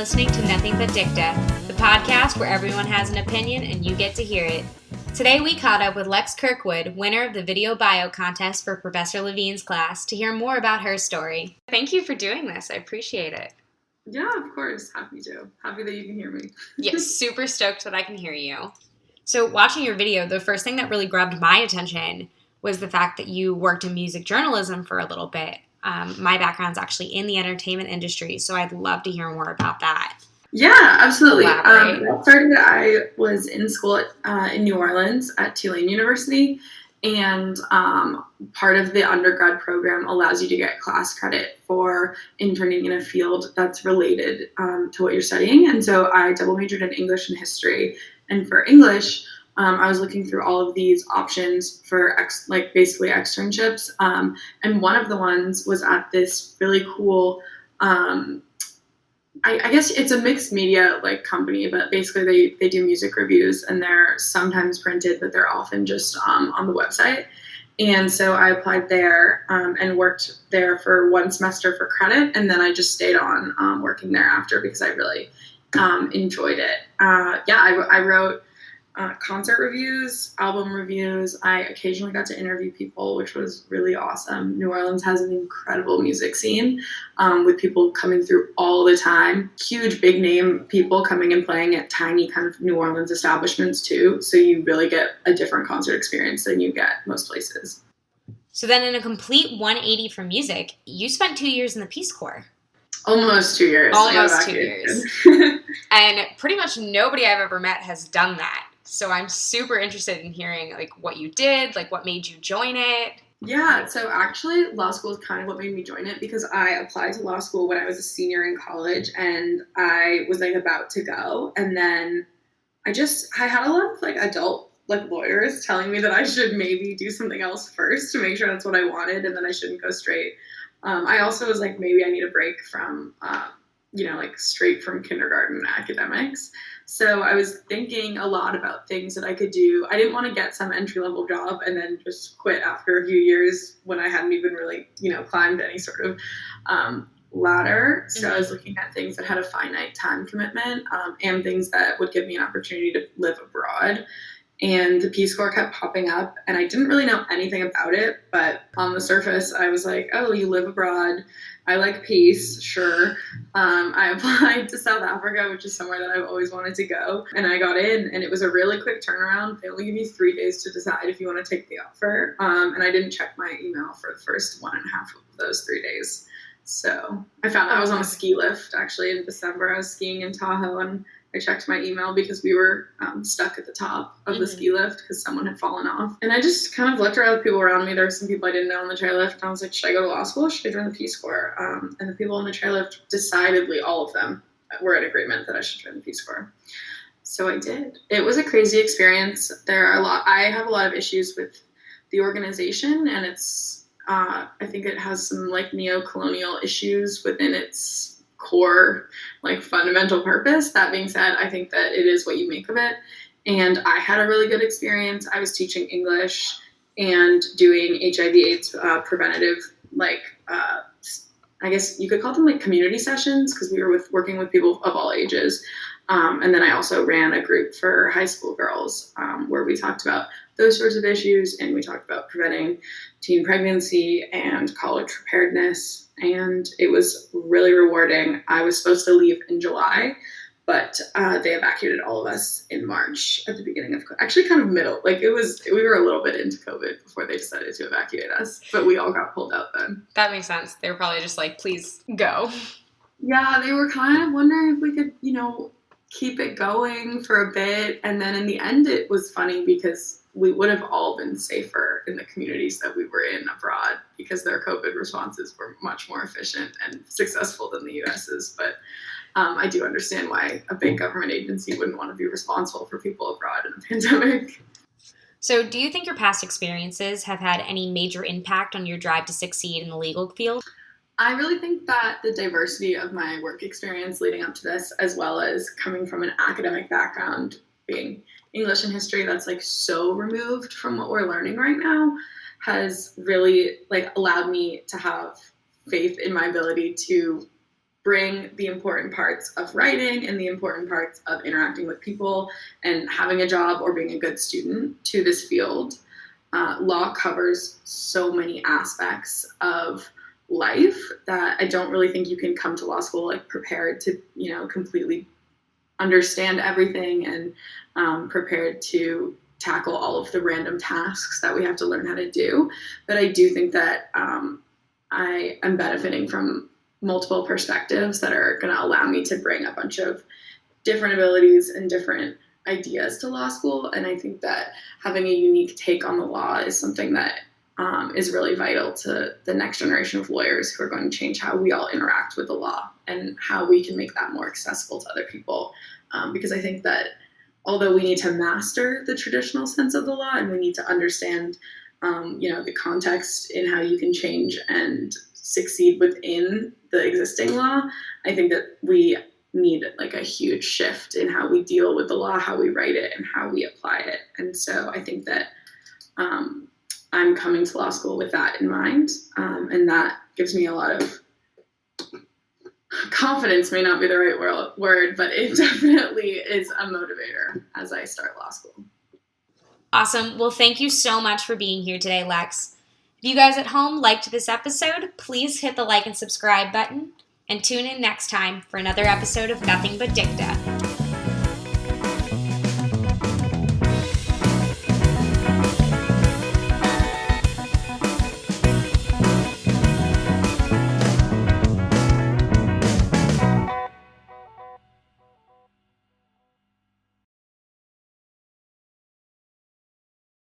listening to Nothing But Dicta, the podcast where everyone has an opinion and you get to hear it. Today we caught up with Lex Kirkwood, winner of the video bio contest for Professor Levine's class, to hear more about her story. Thank you for doing this. I appreciate it. Yeah, of course. Happy to. Happy that you can hear me. Yes, super stoked that I can hear you. So watching your video, the first thing that really grabbed my attention was the fact that you worked in music journalism for a little bit. My background's actually in the entertainment industry, so I'd love to hear more about that. Yeah, absolutely. I was in school in New Orleans at Tulane University, and part of the undergrad program allows you to get class credit for interning in a field that's related to what you're studying. And so I double majored in English and history. And for English, I was looking through all of these options for basically externships. And one of the ones was at this really cool, I guess it's a mixed media company, but basically they do music reviews and they're sometimes printed, but they're often just on the website. And so I applied there and worked there for one semester for credit. And then I just stayed on working there after because I really enjoyed it. I wrote concert reviews, album reviews. I occasionally got to interview people, which was really awesome. New Orleans has an incredible music scene with people coming through all the time. Huge, big name people coming and playing at tiny kind of New Orleans establishments too. So you really get a different concert experience than you get most places. So then in a complete 180 from music, you spent 2 years in the Peace Corps. Almost 2 years. Almost 2 years. And pretty much nobody I've ever met has done that. So I'm super interested in hearing what you did, what made you join it. Yeah, so actually law school is kind of what made me join it because I applied to law school when I was a senior in college and I was about to go. And then I had a lot of adult lawyers telling me that I should maybe do something else first to make sure that's what I wanted and then I shouldn't go straight. I also was maybe I need a break from, straight from kindergarten academics. So I was thinking a lot about things that I could do. I didn't want to get some entry-level job and then just quit after a few years when I hadn't even really, climbed any sort of ladder. So I was looking at things that had a finite time commitment and things that would give me an opportunity to live abroad. And the Peace Corps kept popping up, and I didn't really know anything about it, but on the surface, I was like, oh, you live abroad. I like peace, sure. I applied to South Africa, which is somewhere that I've always wanted to go, and I got in, and it was a really quick turnaround. They only give you 3 days to decide if you want to take the offer, and I didn't check my email for the first 1.5 of those 3 days. So I found out I was on a ski lift, actually, in December. I was skiing in Tahoe, and I checked my email because we were stuck at the top of the ski lift because someone had fallen off. And I just kind of looked around at the people around me. There were some people I didn't know on the chairlift. And I was like, should I go to law school? Should I join the Peace Corps? And the people on the chairlift, decidedly all of them were in agreement that I should join the Peace Corps. So I did. It was a crazy experience. I have a lot of issues with the organization, and it's, I think it has some neo-colonial issues within its core fundamental purpose. That being said, I think that it is what you make of it, and I had a really good experience. I was teaching English and doing HIV/AIDS preventative I guess you could call them community sessions because we were working with people of all ages, and then I also ran a group for high school girls where we talked about those sorts of issues, and we talked about preventing teen pregnancy and college preparedness, and it was really rewarding. I was supposed to leave in July, but they evacuated all of us in March at the beginning of, actually kind of middle, we were a little bit into COVID before they decided to evacuate us, but we all got pulled out then. That makes sense. They were probably just please go. Yeah, they were kind of wondering if we could, keep it going for a bit, and then in the end it was funny because we would have all been safer in the communities that we were in abroad because their COVID responses were much more efficient and successful than the US's. But I do understand why a big government agency wouldn't want to be responsible for people abroad in a pandemic. So do you think your past experiences have had any major impact on your drive to succeed in the legal field? I really think that the diversity of my work experience leading up to this, as well as coming from an academic background, being English and history that's so removed from what we're learning right now, has really allowed me to have faith in my ability to bring the important parts of writing and the important parts of interacting with people and having a job or being a good student to this field. Law covers so many aspects of life that I don't really think you can come to law school like prepared to, completely understand everything and prepared to tackle all of the random tasks that we have to learn how to do. But I do think that I am benefiting from multiple perspectives that are going to allow me to bring a bunch of different abilities and different ideas to law school. And I think that having a unique take on the law is something that is really vital to the next generation of lawyers who are going to change how we all interact with the law and how we can make that more accessible to other people. Because I think that although we need to master the traditional sense of the law and we need to understand, the context in how you can change and succeed within the existing law, I think that we need like a huge shift in how we deal with the law, how we write it, and how we apply it. And so I think that I'm coming to law school with that in mind, and that gives me a lot of confidence, may not be the right word, but it definitely is a motivator as I start law school. Awesome. Well, thank you so much for being here today, Lex. If you guys at home liked this episode, please hit the like and subscribe button and tune in next time for another episode of Nothing But Dicta.